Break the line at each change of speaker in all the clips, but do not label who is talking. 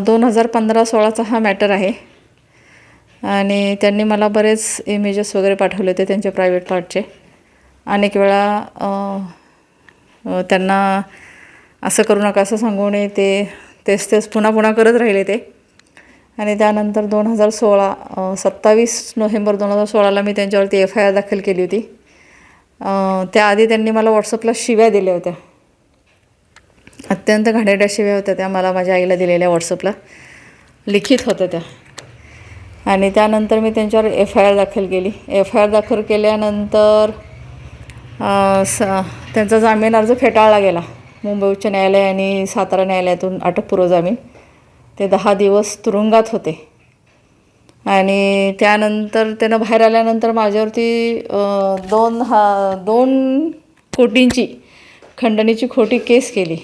2015-16चा हा मॅटर आहे आणि त्यांनी मला बरेच इमेजेस वगैरे पाठवले होते त्यांचे प्रायव्हेट पार्टचे. अनेक वेळा त्यांना असं करू नका असं सांगू नये तेच पुन्हा पुन्हा करत राहिले ते. आणि त्यानंतर 27 नोव्हेंबर 2016ला मी त्यांच्यावरती FIR दाखल केली होती. त्याआधी त्यांनी मला व्हॉट्सअपला शिव्या दिल्या होत्या, अत्यंत घाणेरड्या शिव्या होत्या त्या मला माझ्या आईला दिलेल्या व्हॉट्सअपला, लिखित होत्या त्या. आणि त्यानंतर मी त्यांच्यावर FIR दाखल केली. FIR दाखल केल्यानंतर त्यांचा जामीन अर्ज फेटाळला गेला. मुंबई उच्च न्यायालय आणि सातारा न्यायालयातून अटकपूर्व जामीन. ते 10 दिवस तुरुंगात होते. आणि त्यानंतर त्यानं बाहेर आल्यानंतर माझ्यावरती 2 कोटींची खंडणीची खोटी केस केली.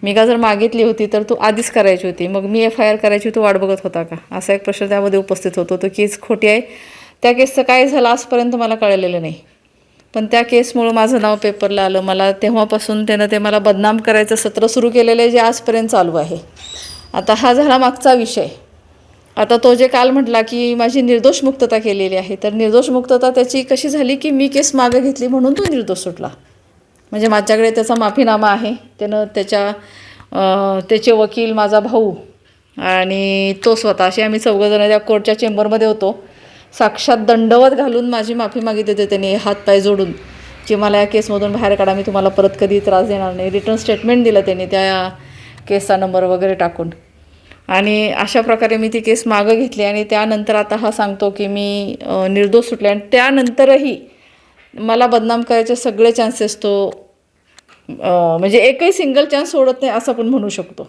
मी का जर मागितली होती तर तू आधीच करायची होती, मग मी FIR करायची तू वाट बघत होता का, असा एक प्रश्न त्यामध्ये उपस्थित होतो. तो केस खोटी आहे. त्या केसचं काय झालं आजपर्यंत मला कळलेलं नाही, पण त्या केसमुळं माझं नाव पेपरला आलं. मला तेव्हापासून त्यानं ते मला बदनाम करायचं सत्र सुरू केलेलं आहे, जे आजपर्यंत चालू आहे. आता हा झाला मागचा विषय. आता तो जे काल म्हटला की माझी निर्दोष मुक्तता केलेली आहे, तर निर्दोष मुक्तता त्याची कशी झाली की मी केस मागं घेतली म्हणून तो निर्दोष सुटला. म्हणजे माझ्याकडे त्याचा माफीनामा आहे. त्यानं त्याचे वकील, माझा भाऊ आणि तो स्वतः, असे आम्ही 4 जण त्या कोर्टच्या चेंबरमध्ये होतो. साक्षात दंडवत घालून माझी माफी मागितली होती त्यांनी, हातपाय जोडून, की मला या केसमधून बाहेर काढा, मी तुम्हाला परत कधी त्रास देणार नाही. रिटर्न स्टेटमेंट दिलं त्यांनी त्या केसचा नंबर वगैरे टाकून. आणि अशा प्रकारे मी ती केस मागं घेतली. आणि त्यानंतर आता हा सांगतो की मी निर्दोष सुटले. आणि त्यानंतरही मला बदनाम करायचे सगळे चान्सेस तो म्हणजे एकही सिंगल चान्स सोडत नाही असं आपण म्हणू शकतो.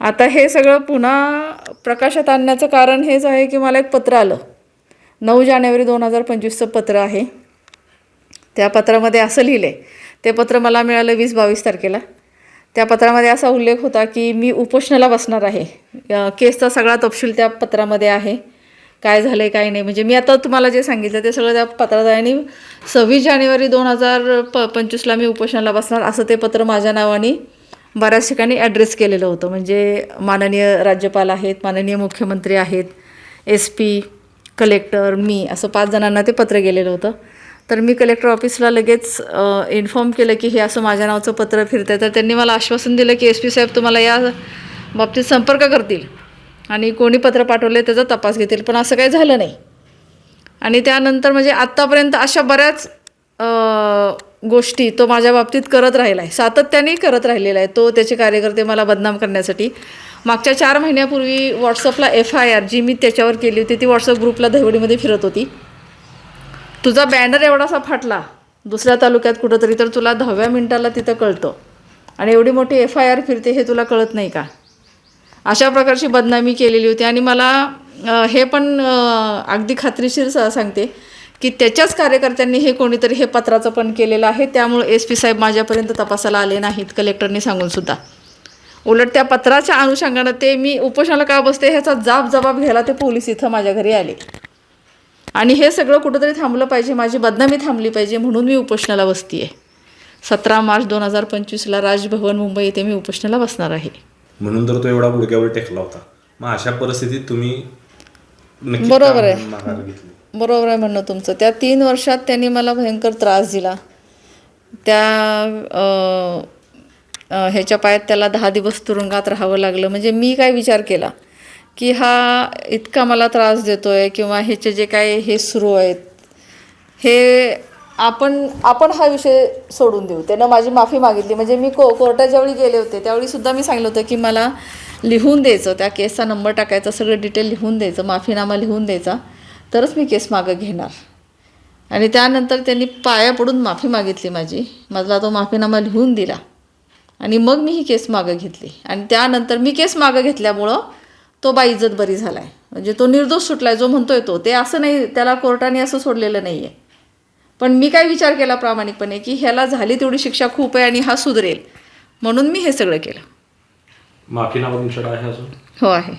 आता हे सगळं पुन्हा प्रकाशात आणण्याचं कारण हेच आहे की मला एक पत्र आलं. 9 जानेवारी 2025चं पत्र आहे. त्या पत्रामध्ये असं लिहिलं आहे, ते पत्र मला मिळालं 20-22 तारखेला. त्या पत्रामध्ये असा उल्लेख होता की मी उपोषणाला बसणार आहे. केसचा सगळा तपशील त्या पत्रामध्ये आहे, काय झालं आहे काय नाही. म्हणजे मी आता तुम्हाला जे सांगितलं ते सगळं त्या पत्रात आहे. आणि 26 जानेवारी 2025ला मी उपोषणाला बसणार असं ते पत्र माझ्या नावाने बऱ्याच ठिकाणी ॲड्रेस केलेलं होतं. म्हणजे माननीय राज्यपाल आहेत, माननीय मुख्यमंत्री आहेत, SP, कलेक्टर, मी, असं 5 जणांना ते पत्र गेलेलं होतं. तर मी कलेक्टर ऑफिसला लगेच इन्फॉर्म केलं की हे असं माझ्या नावाचं पत्र फिरतं आहे. तर त्यांनी मला आश्वासन दिलं की SP साहेब तुम्हाला या बाबतीत संपर्क करतील आणि कोणी पत्र पाठवले त्याचा तपास घेतील. पण असं काही झालं नाही. आणि त्यानंतर म्हणजे आत्तापर्यंत अशा बऱ्याच गोष्टी तो माझ्या बाबतीत करत राहिला आहे, सातत्याने करत राहिलेला आहे तो. त्याचे कार्यकर्ते मला बदनाम करण्यासाठी मागच्या 4 महिन्यापूर्वी व्हॉट्सअपला FIR जी मी त्याच्यावर केली होती ती व्हॉट्सअप ग्रुपला दहिवडीमध्ये फिरत होती. तुझा बॅनर एवढासा फाटला दुसऱ्या तालुक्यात कुठंतरी तर तुला 10व्या मिनिटाला तिथं कळतं, आणि एवढी मोठी FIR फिरते हे तुला कळत नाही का, अशा प्रकारची बदनामी केलेली होती. आणि मला हे पण अगदी खात्रीशीर सांगते की त्याच्याच कार्यकर्त्यांनी हे कोणीतरी हे पत्राचं पण केलेलं आहे. त्यामुळे SP साहेब माझ्यापर्यंत तपासाला आले नाहीत, कलेक्टरनी सांगूनसुद्धा. उलट त्या पत्राच्या अनुषंगानं ते मी उपोषणाला का बसते ह्याचा जबाब घ्यायला ते पोलीस इथं माझ्या घरी आले. आणि हे सगळं कुठंतरी थांबलं पाहिजे, माझी बदनामी थांबली पाहिजे म्हणून मी उपोषणाला बसते आहे. 17 मार्च 2025ला राजभवन मुंबई येथे मी उपोषणाला बसणार आहे.
म्हणून तर तो एवढा गुडघ्यावर टेकला होता. मग अशा परिस्थितीत तुम्ही
बरोबर आहे, बरोबर आहे म्हणणं तुमचं. त्या 3 वर्षात त्यांनी मला भयंकर त्रास दिला. त्या ह्याच्या पायात त्याला 10 दिवस तुरुंगात राहावं लागलं. म्हणजे मी काय विचार केला की हा इतका मला त्रास देतो आहे किंवा ह्याचे जे काय हे सुरू आहेत हे आपण हा विषय सोडून देऊ. त्यानं माझी माफी मागितली. म्हणजे मी कोर्टात ज्यावेळी गेले होते त्यावेळीसुद्धा मी सांगितलं होतं की मला लिहून द्यायचं, त्या केसचा नंबर टाकायचा, सगळं डिटेल लिहून द्यायचं, माफीनामा लिहून द्यायचा, तरच मी केस मागं घेणार. आणि त्यानंतर त्यांनी पाया पडून माफी मागितली मला तो माफीनामा लिहून दिला आणि मग मी ही केस मागं घेतली. आणि त्यानंतर मी केस मागं घेतल्यामुळं तो बाइज्जत बरी झाला आहे. म्हणजे तो निर्दोष सुटला आहे जो म्हणतोय तो. ते असं नाही, त्याला कोर्टाने असं सोडलेलं नाही आहे. पण मी काय विचार केला प्रामाणिकपणे की ह्याला झाली तेवढी शिक्षा खूप आहे आणि हा सुधरेल, म्हणून मी हे सगळं केलं.
माफीनामा तुमच्याकडे आहे अजून?
हो आहे.